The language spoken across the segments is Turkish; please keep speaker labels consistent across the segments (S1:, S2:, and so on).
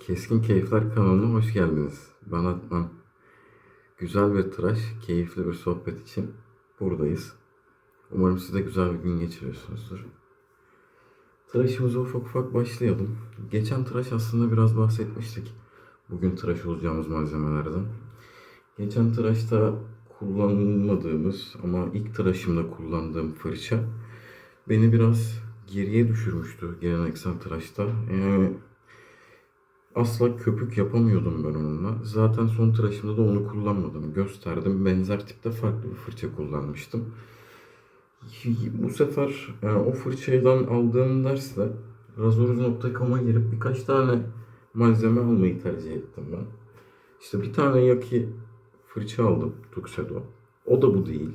S1: Keskin Keyifler kanalına hoş geldiniz. Ben Adnan. Güzel bir tıraş, keyifli bir sohbet için buradayız. Umarım siz de güzel bir gün geçiriyorsunuzdur. Tıraşımıza ufak ufak başlayalım. Geçen tıraş aslında biraz bahsetmiştik. Bugün tıraş olacağımız malzemelerden. Geçen tıraşta kullanmadığımız ama ilk tıraşımda kullandığım fırça beni biraz geriye düşürmüştü geleneksel tıraşta. Yani asla köpük yapamıyordum ben onunla. Zaten son tıraşımda da onu kullanmadım. Gösterdim. Benzer tipte farklı bir fırça kullanmıştım. Bu sefer o fırçadan aldığım dersle razoruz.com'a girip birkaç tane malzeme almayı tercih ettim ben. İşte bir tane Yaki fırça aldım. Tuxedo. O da bu değil.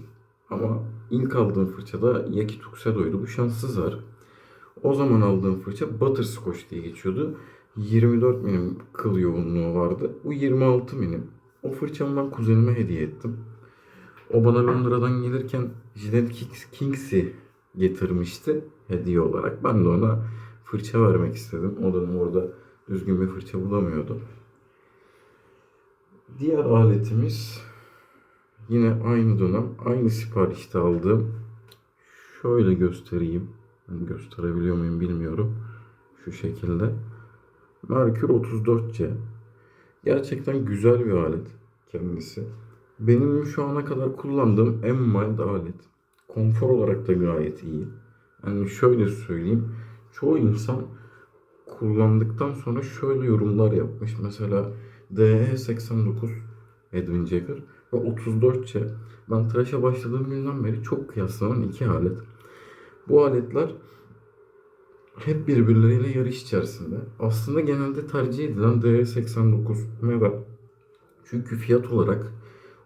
S1: Ama ilk aldığım fırça da Yaki Tuxedo'ydu. Bu şanssız var. O zaman aldığım fırça Butterscotch diye geçiyordu. 24 milim kıl yoğunluğu vardı. Bu 26 milim. O fırçamı ben kuzenime hediye ettim. O bana Londra'dan gelirken Gillette Kings'i getirmişti hediye olarak. Ben de ona fırça vermek istedim. O da orada düzgün bir fırça bulamıyordu. Diğer aletimiz yine aynı dönem, aynı siparişte aldığım. Şöyle göstereyim. Gösterebiliyor muyum bilmiyorum. Şu şekilde. Merkür 34C. Gerçekten güzel bir alet kendisi. Benim şu ana kadar kullandığım en mild alet. Konfor olarak da gayet iyi. Yani şöyle söyleyeyim. Çoğu insan kullandıktan sonra şöyle yorumlar yapmış. Mesela DE89 Edwin Jagger ve 34C. Ben tıraşa başladığım günden beri çok kıyaslanan iki alet. Bu aletler hep birbirleriyle yarış içerisinde. Aslında genelde tercih edilen DR89 Mega. Çünkü fiyat olarak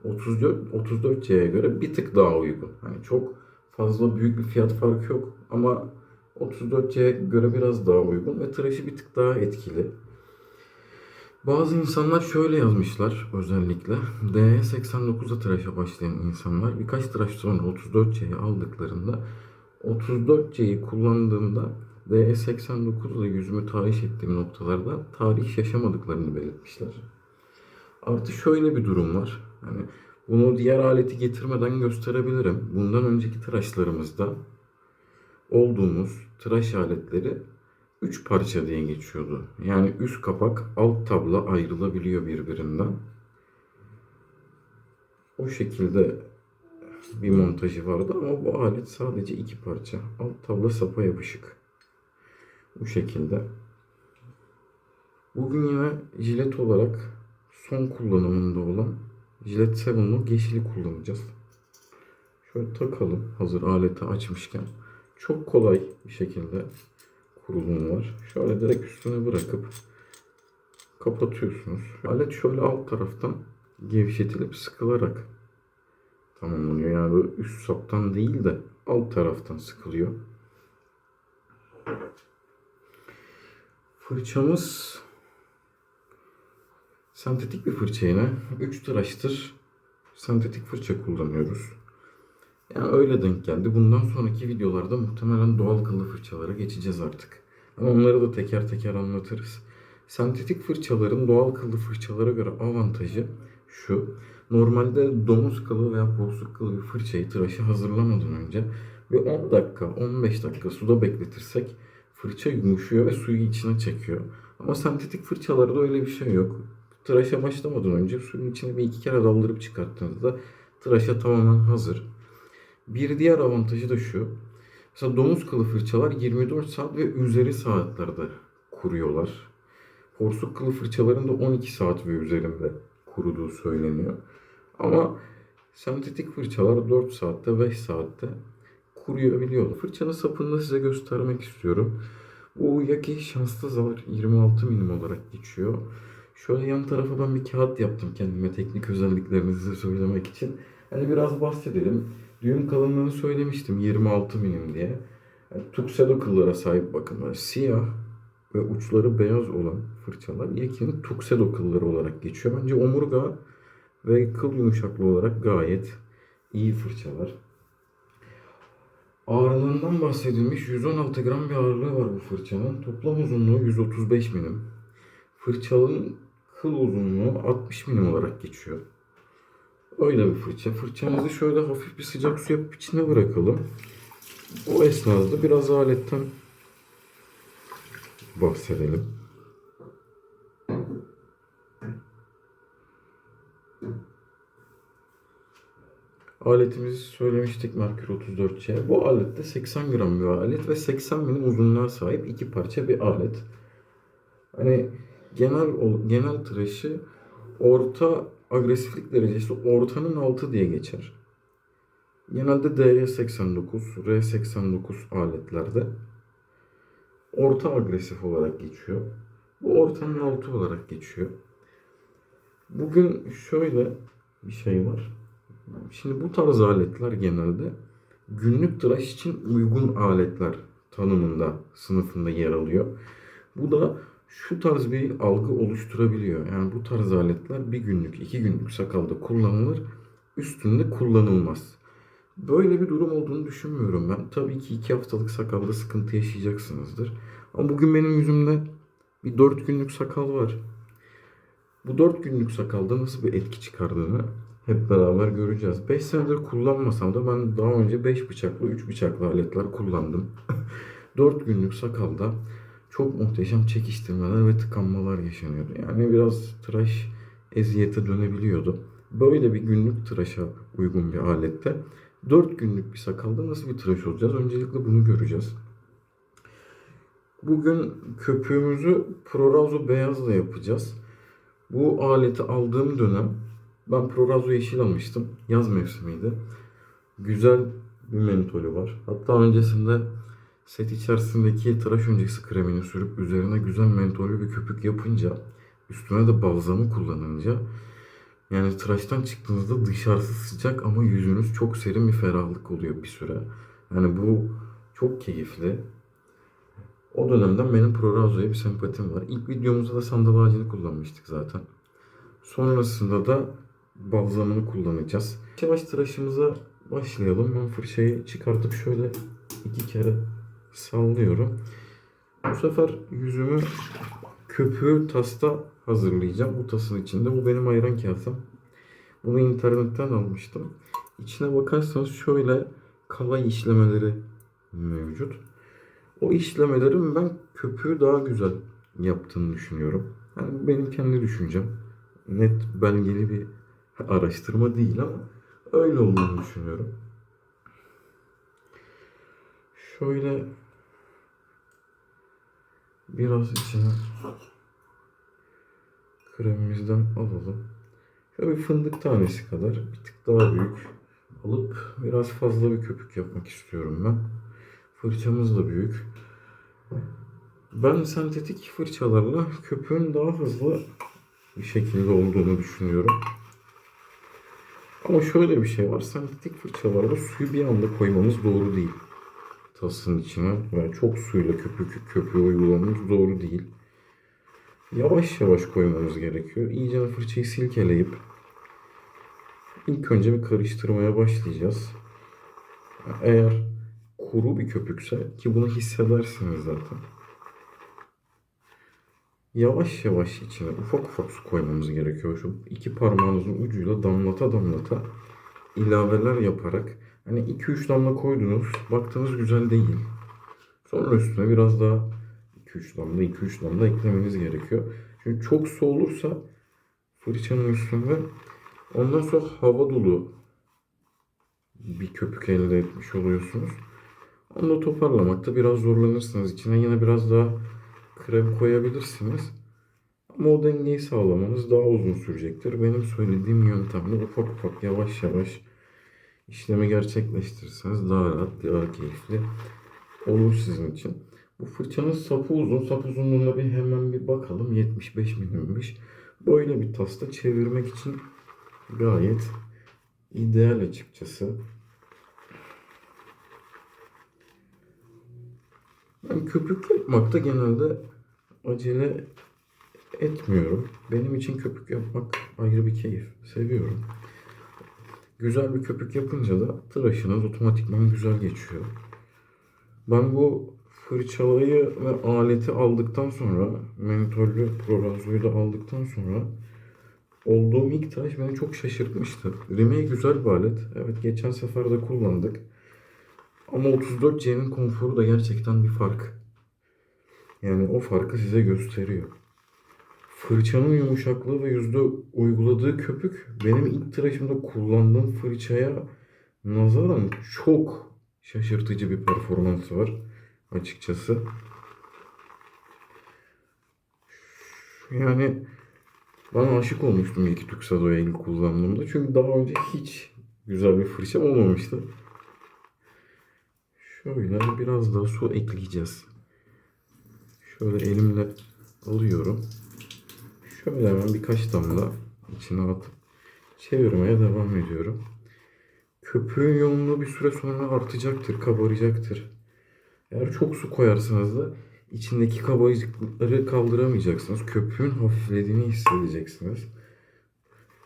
S1: 34C'ye göre bir tık daha uygun. Hani çok fazla büyük bir fiyat farkı yok ama 34C'ye göre biraz daha uygun ve tıraşı bir tık daha etkili. Bazı insanlar şöyle yazmışlar özellikle. DR89'a tıraşa başlayan insanlar birkaç tıraş sonra 34C'yi aldıklarında 34C'yi kullandığımda DS89 ile yüzümü tahriş ettiğim noktalarda tahriş yaşamadıklarını belirtmişler. Artı şöyle bir durum var. Hani bunu diğer aleti getirmeden gösterebilirim. Bundan önceki tıraşlarımızda olduğumuz tıraş aletleri 3 parça diye geçiyordu. Yani üst kapak, alt tabla ayrılabiliyor birbirinden. O şekilde bir montajı vardı ama bu alet sadece 2 parça. Alt tabla sapa yapışık. Bu şekilde. Bugün yine jilet olarak son kullanımında olan Gillette 7 yeşili kullanacağız. Şöyle takalım hazır aleti açmışken. Çok kolay bir şekilde kurulumu var. Şöyle direkt üstüne bırakıp kapatıyorsunuz. Alet şöyle alt taraftan gevşetilip sıkılarak tamamlanıyor. Yani böyle üst saptan değil de alt taraftan sıkılıyor. Fırçamız sentetik bir fırça yine. 3 tıraştır sentetik fırça kullanıyoruz. Yani öyle denk geldi. Bundan sonraki videolarda muhtemelen doğal kıllı fırçalara geçeceğiz artık. Ama onları da teker teker anlatırız. Sentetik fırçaların doğal kıllı fırçalara göre avantajı şu. Normalde domuz kılı veya porsuk kılı bir fırçayı tıraşı hazırlamadan önce bir 10 dakika, 15 dakika suda bekletirsek fırça yumuşuyor ve suyu içine çekiyor. Ama sentetik fırçalarda öyle bir şey yok. Tıraşa başlamadan önce suyun içine bir iki kere daldırıp çıkarttığınızda tıraşa tamamen hazır. Bir diğer avantajı da şu. Mesela domuz kılı fırçalar 24 saat ve üzeri saatlerde kuruyorlar. Porsuk kılı fırçaların da 12 saat ve üzerinde kuruduğu söyleniyor. Ama sentetik fırçalar 4 saatte 5 saatte kuruyabiliyor. Fırçanın sapını da size göstermek istiyorum. Bu Yaki şanslı zar 26 milim olarak geçiyor. Şöyle yan tarafa ben bir kağıt yaptım kendime teknik özelliklerini size söylemek için. Hani biraz bahsedelim. Düğüm kalınlığını söylemiştim 26 milim diye. Yani tuxedo kıllara sahip bakın. Böyle siyah ve uçları beyaz olan fırçalar Yaki'nin tuxedo kılları olarak geçiyor. Bence omurga ve kıl yumuşaklığı olarak gayet iyi fırçalar. Ağırlığından bahsedilmiş 116 gram bir ağırlığı var bu fırçanın. Toplam uzunluğu 135 milim. Fırçanın kıl uzunluğu 60 milim olarak geçiyor. Öyle bir fırça. Fırçamızı şöyle hafif bir sıcak su yapıp içine bırakalım. O esnada biraz aletten bahsedelim. Aletimizi söylemiştik, Merkür 34C. Bu alet de 80 gram bir alet ve 80 milim uzunluğa sahip iki parça bir alet. Hani genel tıraşı orta agresiflik derecesi ortanın altı diye geçer. Genelde DR89, R89 aletlerde orta agresif olarak geçiyor. Bu ortanın altı olarak geçiyor. Bugün şöyle bir şey var. Şimdi bu tarz aletler genelde günlük tıraş için uygun aletler tanımında, sınıfında yer alıyor. Bu da şu tarz bir algı oluşturabiliyor. Yani bu tarz aletler bir günlük, iki günlük sakalda kullanılır, üstünde kullanılmaz. Böyle bir durum olduğunu düşünmüyorum ben. Tabii ki 2 haftalık sakalda sıkıntı yaşayacaksınızdır. Ama bugün benim yüzümde bir 4 günlük sakal var. Bu 4 günlük sakalda nasıl bir etki çıkardığını hep beraber göreceğiz. 5 senedir kullanmasam da ben daha önce 5 bıçaklı, 3 bıçaklı aletler kullandım. 4 günlük sakalda çok muhteşem çekiştirmeler ve tıkanmalar yaşanıyordu. Yani biraz tıraş eziyete dönebiliyordu. Böyle bir günlük tıraşa uygun bir alette 4 günlük bir sakalda nasıl bir tıraş olacağız? Öncelikle bunu göreceğiz. Bugün köpüğümüzü Prorazo beyazla yapacağız. Bu aleti aldığım dönem ben Prorazo yeşil almıştım. Yaz mevsimiydi. Güzel bir mentolü var. Hatta öncesinde set içerisindeki tıraş öncesi kremini sürüp üzerine güzel mentolü bir köpük yapınca, üstüne de balzamı kullanınca, yani tıraştan çıktığınızda dışarısı sıcak ama yüzünüz çok serin bir ferahlık oluyor bir süre. Yani bu çok keyifli. O dönemden benim Prorazo'ya bir sempatim var. İlk videomuzda da sandal ağacını kullanmıştık zaten. Sonrasında da balzamını kullanacağız. Yavaş tıraşımıza başlayalım. Ben fırçayı çıkartıp şöyle 2 kere sallıyorum. Bu sefer yüzümü köpüğü tasta hazırlayacağım. Bu tasın içinde. Bu benim ayran kağıtım. Bunu internetten almıştım. İçine bakarsanız şöyle kalay işlemeleri mevcut. O işlemelerin ben köpüğü daha güzel yaptığını düşünüyorum. Yani benim kendi düşüncem. Net belgeli bir araştırma değil ama öyle olduğunu düşünüyorum. Şöyle biraz içine kremimizden alalım. Şöyle bir fındık tanesi kadar, bir tık daha büyük alıp biraz fazla bir köpük yapmak istiyorum ben. Fırçamız da büyük. Ben sentetik fırçalarla köpüğün daha hızlı bir şekilde olduğunu düşünüyorum. Ama şöyle bir şey var. Sentetik fırçalarda suyu bir anda koymamız doğru değil. Tasın içine. Yani çok suyla köpüğü uygulamamız doğru değil. Yavaş yavaş koymamız gerekiyor. İyice fırçayı silkeleyip ilk önce bir karıştırmaya başlayacağız. Eğer kuru bir köpükse, ki bunu hissedersiniz zaten, yavaş yavaş içine ufak ufak su koymamız gerekiyor. Şu iki parmağınızın ucuyla damlata damlata ilaveler yaparak, hani 2-3 damla koydunuz, baktınız güzel değil. Sonra üstüne biraz daha 2-3 damla eklemeniz gerekiyor. Çünkü çok su olursa fırçanın üstünde ondan sonra hava dolu bir köpük elde etmiş oluyorsunuz. Onu da toparlamakta biraz zorlanırsınız. İçine yine biraz daha krem koyabilirsiniz. Ama o dengeyi sağlamanız daha uzun sürecektir. Benim söylediğim yöntemle ufak ufak yavaş yavaş işlemi gerçekleştirirseniz daha rahat, daha keyifli olur sizin için. Bu fırçanın sapı uzun. Sap uzunluğuna hemen bir bakalım. 75 milimmiş. Böyle bir tasta çevirmek için gayet ideal açıkçası. Ben köpük yapmakta genelde acele etmiyorum. Benim için köpük yapmak ayrı bir keyif. Seviyorum. Güzel bir köpük yapınca da tıraşınız otomatikman güzel geçiyor. Ben bu fırçalayı ve aleti aldıktan sonra, mentollü Prorazo'yu da aldıktan sonra olduğum ilk tıraş beni çok şaşırtmıştı. Rimmel güzel bir alet. Evet, geçen sefer de kullandık. Ama 34C'nin konforu da gerçekten bir fark. Yani o farkı size gösteriyor. Fırçanın yumuşaklığı ve yüzde uyguladığı köpük benim ilk tıraşımda kullandığım fırçaya nazaran çok şaşırtıcı bir performansı var açıkçası. Yani ben aşık olmuştum ilk Tuxedo'ya ilk kullandığımda. Çünkü daha önce hiç güzel bir fırça olmamıştı. Şöyle biraz daha su ekleyeceğiz. Şöyle elimle alıyorum. Şöyle hemen birkaç damla içine atıp çevirmeye devam ediyorum. Köpüğün yoğunluğu bir süre sonra artacaktır, kabaracaktır. Eğer çok su koyarsanız da içindeki kabarcıkları kaldıramayacaksınız. Köpüğün hafiflediğini hissedeceksiniz.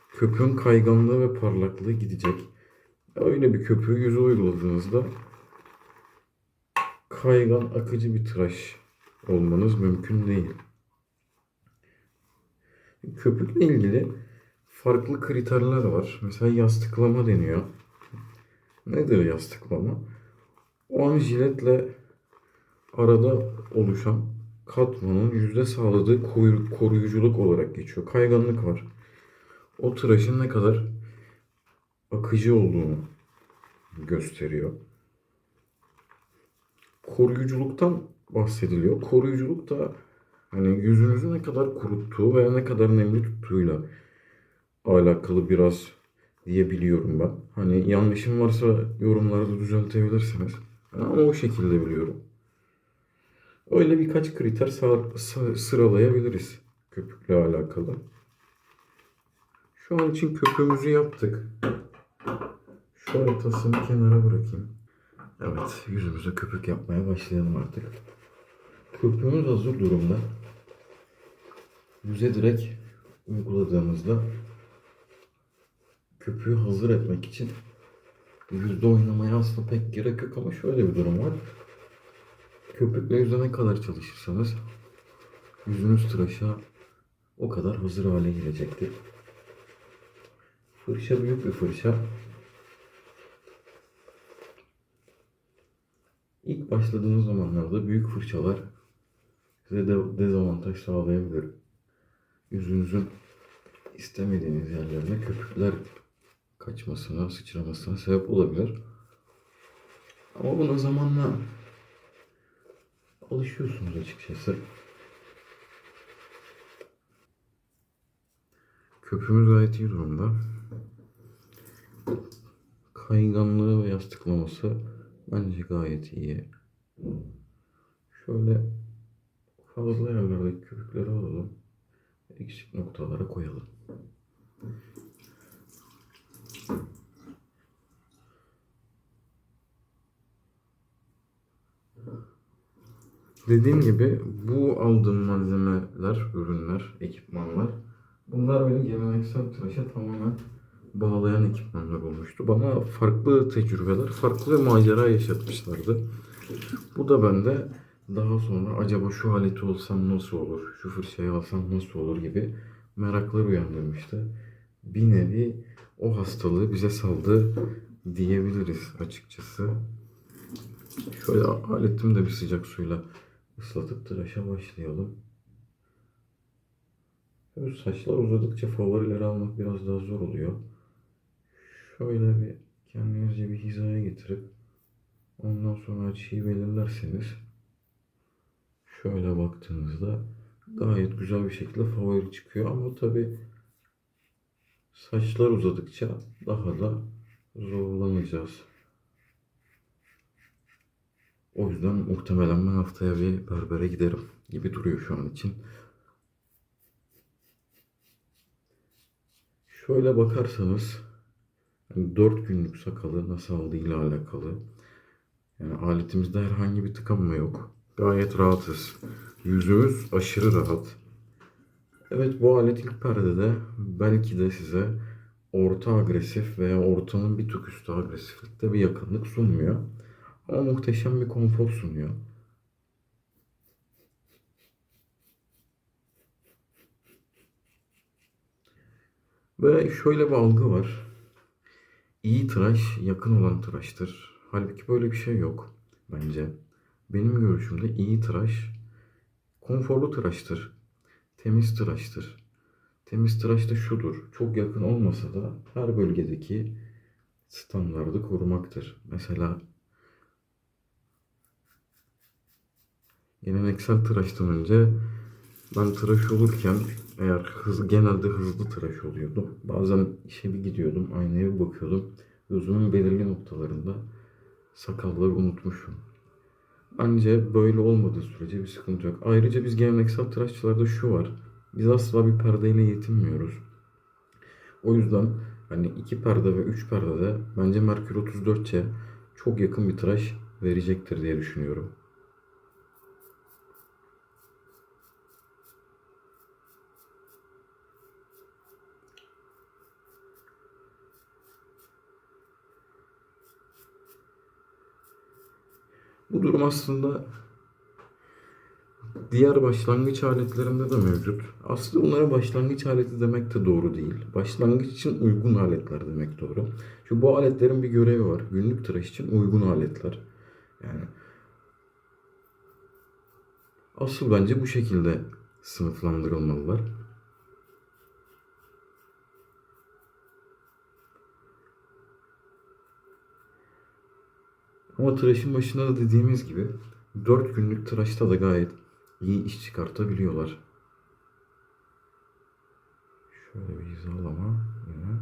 S1: Köpüğün kayganlığı ve parlaklığı gidecek. Öyle bir köpüğü yüze uyguladığınızda kaygan, akıcı bir tıraş olmanız mümkün değil. Köpükle ilgili farklı kriterler var. Mesela yastıklama deniyor. Nedir yastıklama? O an jiletle arada oluşan katmanın yüzde sağladığı koruyuculuk olarak geçiyor. Kayganlık var. O tıraşın ne kadar akıcı olduğunu gösteriyor. Koruyuculuktan bahsediliyor. Koruyuculuk da hani yüzünüzü ne kadar kuruttuğu veya ne kadar nemli tuttuğuyla alakalı biraz diyebiliyorum ben. Hani yanlışım varsa yorumlarda düzeltebilirsiniz. Ama o şekilde biliyorum. Öyle birkaç kriter sıralayabiliriz köpükle alakalı. Şu an için köpüğümüzü yaptık. Şöyle tasımı kenara bırakayım. Evet, yüzümüze köpük yapmaya başlayalım artık. Köpüğümüz hazır durumda. Yüze direkt uyguladığımızda köpüğü hazır etmek için yüzde oynamaya aslında pek gerek yok ama şöyle bir durum var. Köpükle yüze ne kadar çalışırsanız yüzünüz tıraşa o kadar hazır hale gelecektir. Fırça büyük bir fırça. İlk başladığınız zamanlarda büyük fırçalar size de dezavantaj sağlayabilir. Yüzünüzün istemediğiniz yerlerine köpükler kaçmasına, sıçramasına sebep olabilir. Ama buna zamanla alışıyorsunuz açıkçası. Köpüğümüz gayet iyi durumda. Kayganlığı ve yastıklaması bence gayet iyi. Şöyle fazla yerlerdeki köpükleri alalım. Eksik noktalara koyalım. Dediğim gibi bu aldığım malzemeler, ürünler, ekipmanlar bunlar beni geleneksel tıraşa tamamen bağlayan ekipmanlar olmuştu. Bana farklı tecrübeler, farklı macera yaşatmışlardı. Bu da bende daha sonra acaba şu aleti olsam nasıl olur, şu fırçayı alsam nasıl olur gibi meraklar uyandırmıştı. Bir nevi o hastalığı bize saldı diyebiliriz açıkçası. Şöyle aletimi de bir sıcak suyla ıslatıp tıraşa başlayalım. Böyle saçlar uzadıkça favorileri almak biraz daha zor oluyor. Şöyle bir kendinizce bir hizaya getirip ondan sonra açıyı belirlerseniz şöyle baktığınızda gayet güzel bir şekilde favori çıkıyor. Ama tabi saçlar uzadıkça daha da zorlanacağız. O yüzden muhtemelen ben haftaya bir berbere giderim gibi duruyor şu an için. Şöyle bakarsanız yani 4 günlük sakalı nasıl aldığıyla alakalı. Yani aletimizde herhangi bir tıkanma yok. Gayet rahatız. Yüzümüz aşırı rahat. Evet, bu alet ilk perdede belki de size orta agresif veya ortanın bir tık üstü agresiflikte bir yakınlık sunmuyor. Ama muhteşem bir konfor sunuyor. Ve şöyle bir algı var. İyi tıraş yakın olan tıraştır. Halbuki böyle bir şey yok bence. Benim görüşümde iyi tıraş konforlu tıraştır. Temiz tıraştır. Temiz tıraş da şudur. Çok yakın olmasa da her bölgedeki standardı korumaktır. Mesela geleneksel tıraştan önce ben tıraş olurken genelde hızlı tıraş oluyordum. Bazen işe bir gidiyordum, aynaya bir bakıyordum. Gözümün belirli noktalarında sakalları unutmuşum. Bence böyle olmadığı sürece bir sıkıntı yok. Ayrıca biz geleneksel tıraşçılarda şu var. Biz asla bir perdeyle yetinmiyoruz. O yüzden hani 2 perde ve 3 perdede bence Merkür 34C çok yakın bir tıraş verecektir diye düşünüyorum. Bu durum aslında diğer başlangıç aletlerinde de mevcut. Aslında bunlara başlangıç aleti demek de doğru değil. Başlangıç için uygun aletler demek doğru. Çünkü bu aletlerin bir görevi var. Günlük tıraş için uygun aletler. Yani asıl bence bu şekilde sınıflandırılmalılar. Ama tıraşın başında da dediğimiz gibi 4 günlük tıraşta da gayet iyi iş çıkartabiliyorlar. Şöyle bir hizalama yine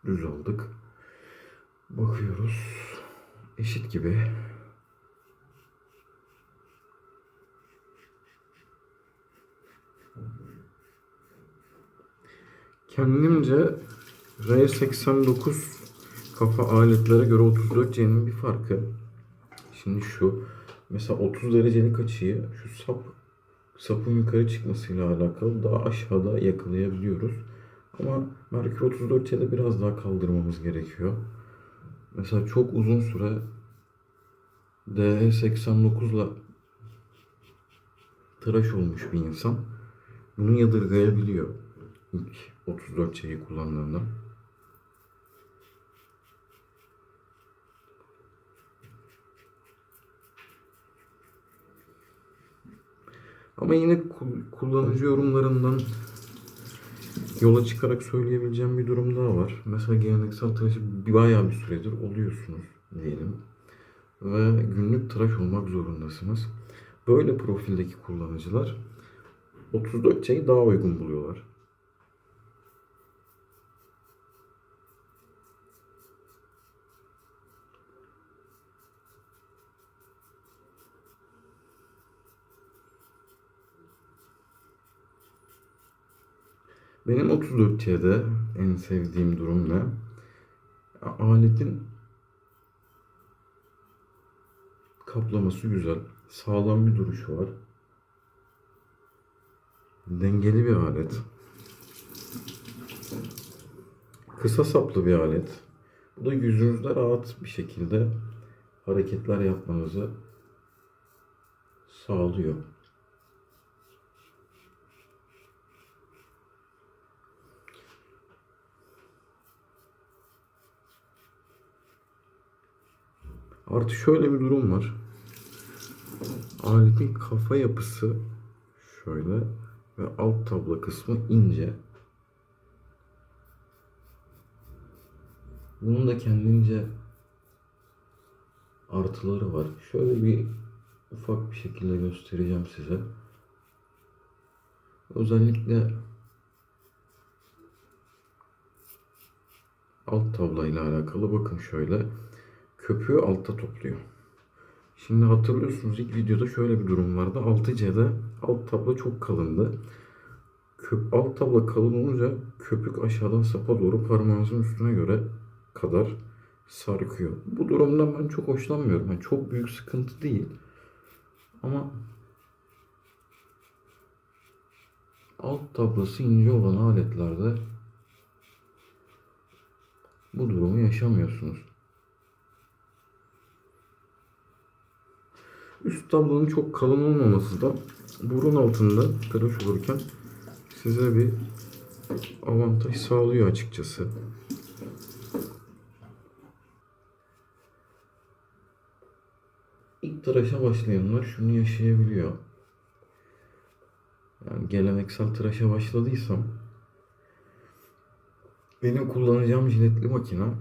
S1: düz aldık. Bakıyoruz. Eşit gibi. Kendimce R89 kafa aletlere göre 34C'nin bir farkı. Şimdi şu mesela 30 derecelik açıyı şu sapın yukarı çıkmasıyla alakalı daha aşağıda yakalayabiliyoruz. Ama Merkür 34C'de biraz daha kaldırmamız gerekiyor. Mesela çok uzun süre DR89 ile tıraş olmuş bir insan bunu yadırgayabiliyor ilk 34C'yi kullandığında. Ama yine kullanıcı yorumlarından yola çıkarak söyleyebileceğim bir durum daha var. Mesela geleneksel tıraşı bayağı bir süredir oluyorsunuz diyelim. Ve günlük tıraş olmak zorundasınız. Böyle profildeki kullanıcılar 34C'yi daha uygun buluyorlar. Benim 34C'de en sevdiğim durum ne? Aletin kaplaması güzel. Sağlam bir duruşu var. Dengeli bir alet. Kısa saplı bir alet. Bu da yüzünüzde rahat bir şekilde hareketler yapmanızı sağlıyor. Artı şöyle bir durum var. Aletin kafa yapısı şöyle ve alt tabla kısmı ince. Bunun da kendince artıları var. Şöyle bir ufak bir şekilde göstereceğim size. Özellikle alt tabla ile alakalı bakın şöyle köpüğü altta topluyor. Şimdi hatırlıyorsunuz ilk videoda şöyle bir durum vardı. 6C'de alt tabla çok kalındı. Alt tabla kalın olunca köpük aşağıdan sapa doğru parmağınızın üstüne göre kadar sarkıyor. Bu durumdan ben çok hoşlanmıyorum. Yani çok büyük sıkıntı değil. Ama alt tablası ince olan aletlerde bu durumu yaşamıyorsunuz. Üst tablanın çok kalın olmaması da burun altında tıraş olurken size bir avantaj sağlıyor açıkçası. İlk tıraşa başlayanlar şunu yaşayabiliyor. Yani geleneksel tıraşa başladıysam benim kullanacağım jiletli makine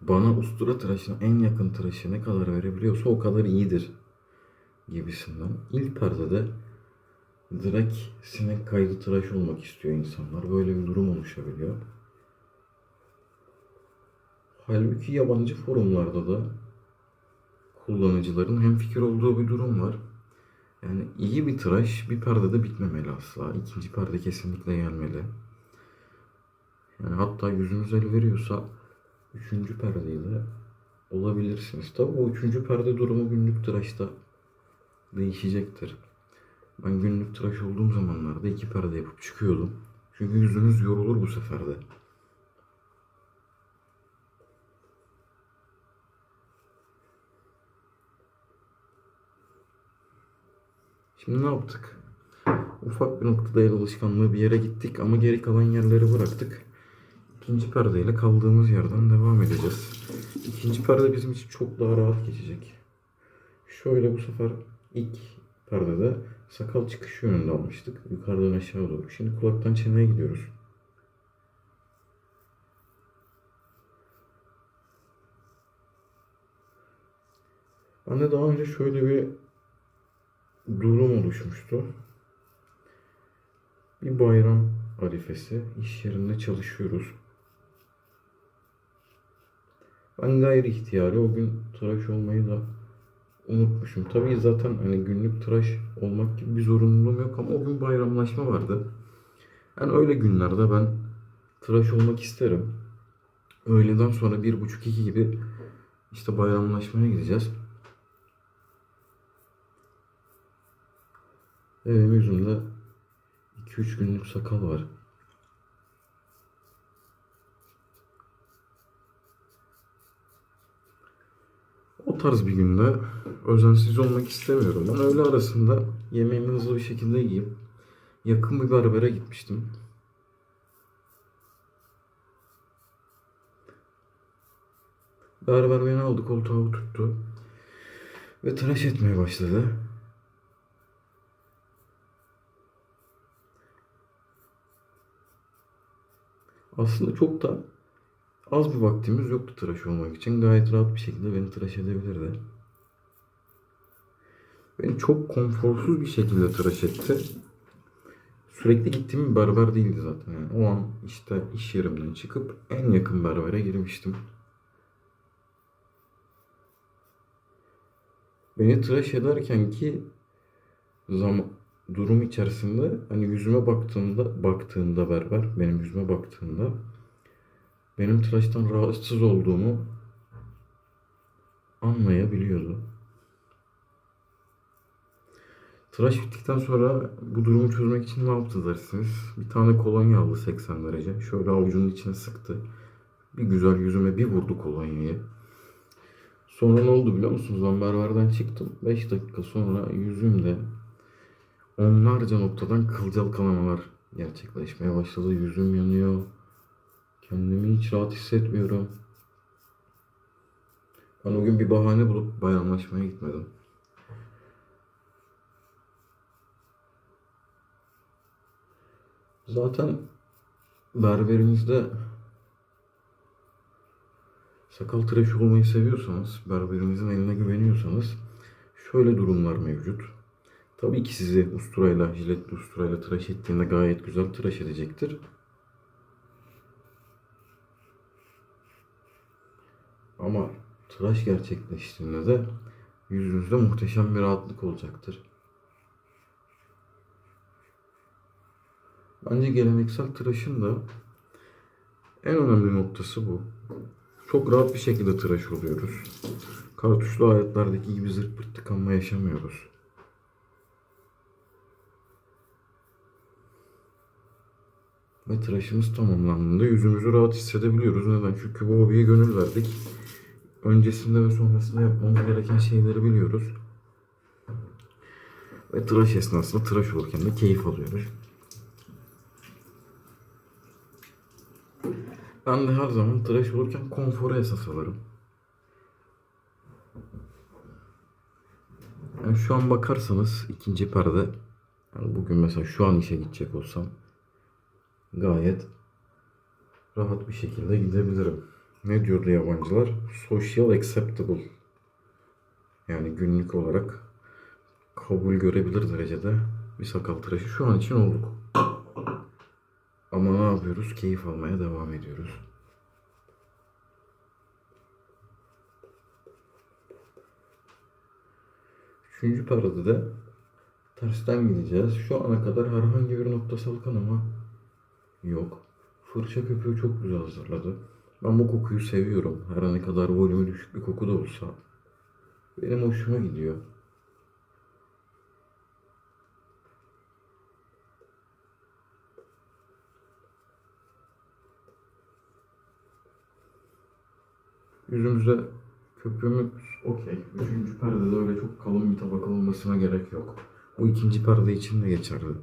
S1: bana ustura tıraşına en yakın tıraşı ne kadar verebiliyorsa o kadar iyidir gibisinden. İlk perdede direkt sinek kaydı tıraş olmak istiyor insanlar. Böyle bir durum oluşabiliyor. Halbuki yabancı forumlarda da kullanıcıların hemfikir olduğu bir durum var. Yani iyi bir tıraş bir perdede bitmemeli asla. İkinci perde kesinlikle gelmeli. Yani hatta yüzünüz el veriyorsa üçüncü perdeyle olabilirsiniz. Tabi o üçüncü perde durumu günlük tıraşta değişecektir. Ben günlük tıraş olduğum zamanlarda iki perde yapıp çıkıyordum. Çünkü yüzünüz yorulur bu sefer de. Şimdi ne yaptık? Ufak bir noktada el alışkanlığı bir yere gittik ama geri kalan yerleri bıraktık. İkinci perdeyle kaldığımız yerden devam edeceğiz. İkinci perde bizim için çok daha rahat geçecek. Şöyle bu sefer ilk perdede sakal çıkışı yönünde almıştık. Yukarıdan aşağı doğru. Şimdi kulaktan çeneye gidiyoruz. Bende daha önce şöyle bir durum oluşmuştu. Bir bayram arifesi, iş yerinde çalışıyoruz. Ben gayri ihtiyari o gün tıraş olmayı da unutmuşum. Tabii zaten hani günlük tıraş olmak gibi bir zorunluluğum yok ama o gün bayramlaşma vardı. Yani öyle günlerde ben tıraş olmak isterim. Öğleden sonra 1.30-2 gibi işte bayramlaşmaya gideceğiz. Benim yüzümde 2-3 günlük sakal var. O tarz bir günde özensiz olmak istemiyorum. Ben öğle arasında yemeğimi hızlı bir şekilde yiyip yakın bir berbere gitmiştim. Berber beni aldı, koltuğa tuttu ve tıraş etmeye başladı. Aslında çok da az bir vaktimiz yoktu tıraş olmak için. Gayet rahat bir şekilde beni tıraş edebilirdi. Beni çok konforsuz bir şekilde tıraş etti. Sürekli gittiğim bir berber değildi zaten. Yani o an işte iş yerimden çıkıp en yakın berbere girmiştim. Beni tıraş ederken ki zaman durum içerisinde hani yüzüme baktığında berber benim yüzüme baktığında benim tıraştan rahatsız olduğumu anlayabiliyordu. Tıraş bittikten sonra bu durumu çözmek için ne yaptı dersiniz? Bir tane kolonya aldı 80 derece. Şöyle avucunun içine sıktı. Bir güzel yüzüme bir vurdu kolonyayı. Sonra ne oldu biliyor musunuz? Ben berberden çıktım. 5 dakika sonra yüzümde onlarca noktadan kılcal kanamalar gerçekleşmeye başladı. Yüzüm yanıyor. Kendimi hiç rahat hissetmiyorum. Ben o gün bir bahane bulup bayramlaşmaya gitmedim. Zaten berberinizde sakal tıraşı olmayı seviyorsanız, berberinizin eline güveniyorsanız şöyle durumlar mevcut. Tabii ki sizi usturayla, jiletli usturayla tıraş ettiğinde gayet güzel tıraş edecektir. Ama tıraş gerçekleştiğinde de yüzünüzde muhteşem bir rahatlık olacaktır. Bence geleneksel tıraşın da en önemli noktası bu. Çok rahat bir şekilde tıraş oluyoruz. Kartuşlu aletlerdeki gibi zırt pırt tıkanma yaşamıyoruz. Ve tıraşımız tamamlandığında yüzümüzü rahat hissedebiliyoruz. Neden? Çünkü bu hobiye gönül verdik. Öncesinde ve sonrasında yapmamız gereken şeyleri biliyoruz. Ve tıraş esnasında tıraş olurken de keyif alıyoruz. Ben de her zaman tıraş olurken konforu esas alırım. Yani şu an bakarsanız ikinci perde, yani bugün mesela şu an işe gidecek olsam gayet rahat bir şekilde gidebilirim. Ne diyordu yabancılar? Social acceptable. Yani günlük olarak kabul görebilir derecede bir sakal tıraşı şu an için olduk. Ama ne yapıyoruz? Keyif almaya devam ediyoruz. Üçüncü perdede de tersten gideceğiz. Şu ana kadar herhangi bir noktasal kanama yok. Fırça köpüğü çok güzel hazırladı. Ben bu kokuyu seviyorum. Her ne kadar volümü düşük bir koku da olsa benim hoşuma gidiyor. Yüzümüze köpüğümüz okey. Üçüncü perdede öyle çok kalın bir tabaka olmasına gerek yok. Bu ikinci perde için de geçerli.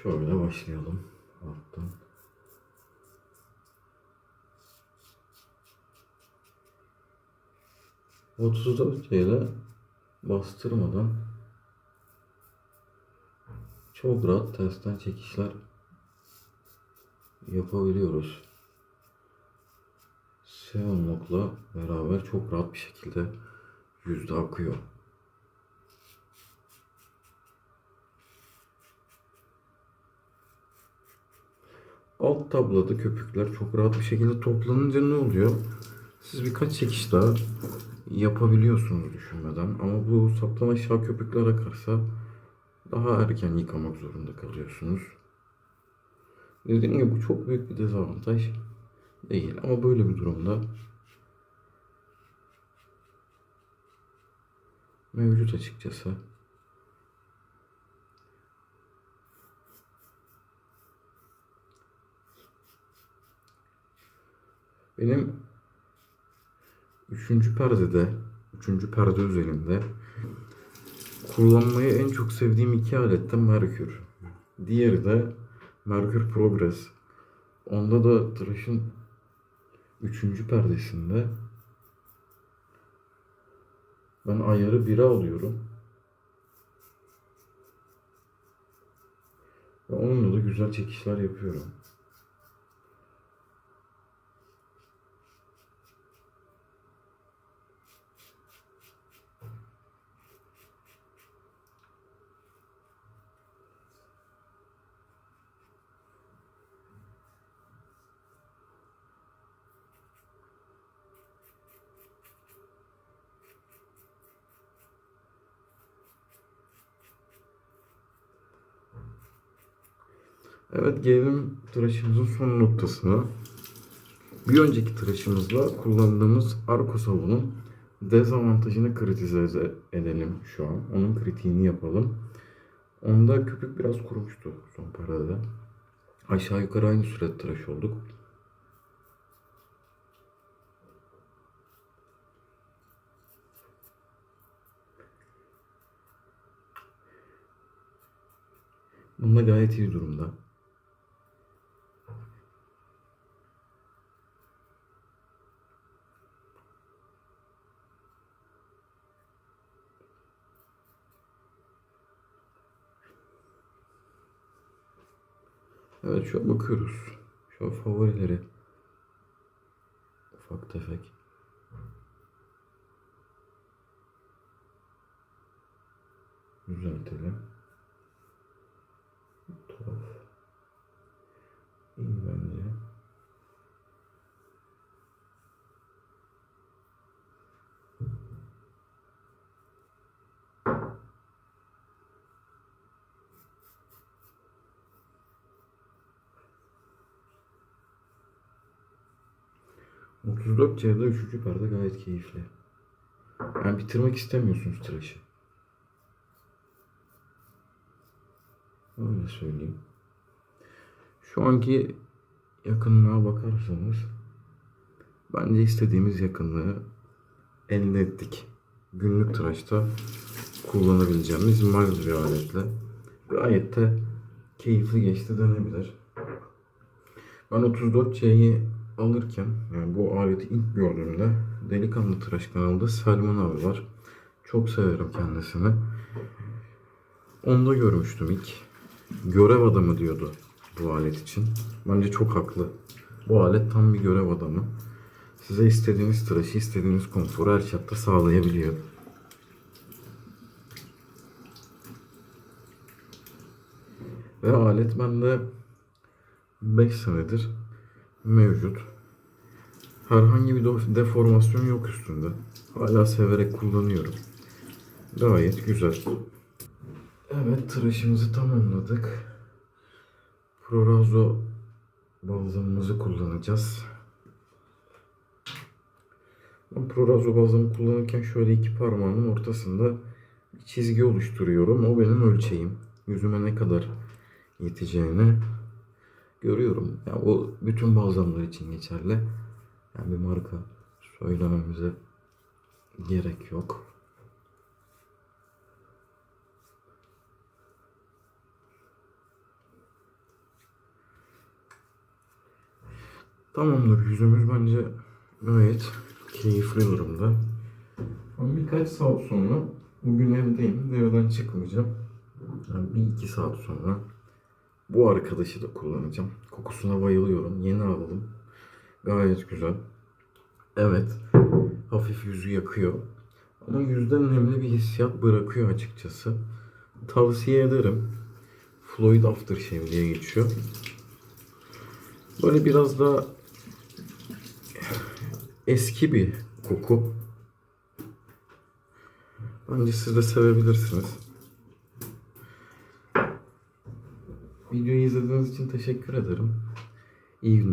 S1: Şöyle başlayalım alttan. Otuz ile bastırmadan çok rahat tersten çekişler yapabiliyoruz. Seonlukla beraber çok rahat bir şekilde yüzde akıyor. Alt tablada köpükler çok rahat bir şekilde toplanınca ne oluyor? Siz birkaç çekiş daha yapabiliyorsunuz düşünmeden. Ama bu saptan aşağı köpükler akarsa daha erken yıkamak zorunda kalıyorsunuz. Dediğim gibi bu çok büyük bir dezavantaj değil. Ama böyle bir durumda mevcut açıkçası. Benim üçüncü perde üzerinde kullanmayı en çok sevdiğim iki alet de Merkür. Diğeri de Merkür Progress. Onda da tıraşın üçüncü perdesinde ben ayarı 1'e alıyorum. Ve onunla da güzel çekişler yapıyorum. Evet, gelelim tıraşımızın son noktasına. Bir önceki tıraşımızda kullandığımız arko sabunun dezavantajını kritize edelim şu an. Onun kritiğini yapalım. Onda köpük biraz kurumuştu son perdede. Aşağı yukarı aynı sürede tıraş olduk. Bunda gayet iyi durumda. Evet, şu an bakıyoruz. Şu an favorileri ufak tefek. Düzeltelim. Tuhaf. İyi bence. Otuz C'de üçüncü perde gayet keyifli. Yani bitirmek istemiyorsunuz tıraşı. Öyle söyleyeyim. Şu anki yakınlığa bakarsanız bence istediğimiz yakınlığı elde ettik. Günlük tıraşta kullanabileceğimiz mild bir aletle. Gayet de keyifli geçti denebilir. Ben 34C'yi alırken, yani bu aleti ilk gördüğümde Delikanlı Tıraş kanalında Selman abi var. Çok severim kendisini. Onda görmüştüm ilk. Görev adamı diyordu bu alet için. Bence çok haklı. Bu alet tam bir görev adamı. Size istediğiniz tıraşı, istediğiniz konforu her şartta sağlayabiliyor. Ve alet bende 5 senedir mevcut. Herhangi bir deformasyon yok üstünde. Hala severek kullanıyorum. Gayet güzel. Evet, tıraşımızı tamamladık. Prorazo balzamımızı kullanacağız. Ben Prorazo balzamı kullanırken şöyle iki parmağımın ortasında bir çizgi oluşturuyorum. O benim ölçeğim. Yüzüme ne kadar yeteceğini görüyorum. Yani o bütün balzamlar için geçerli. Yani bir marka söylememize gerek yok. Tamamdır, yüzümüz bence gayet keyifli durumda. Ama birkaç saat sonra bugün evdeyim. Evden çıkmayacağım. Yani bir iki saat sonra bu arkadaşı da kullanacağım. Kokusuna bayılıyorum. Yeni aldım. Gayet güzel. Evet. Hafif yüzü yakıyor. Ama yüzden nemli bir hissiyat bırakıyor açıkçası. Tavsiye ederim. Floyd Aftershave diye geçiyor. Böyle biraz da eski bir koku. Bence siz de sevebilirsiniz. Videoyu izlediğiniz için teşekkür ederim. İyi günler.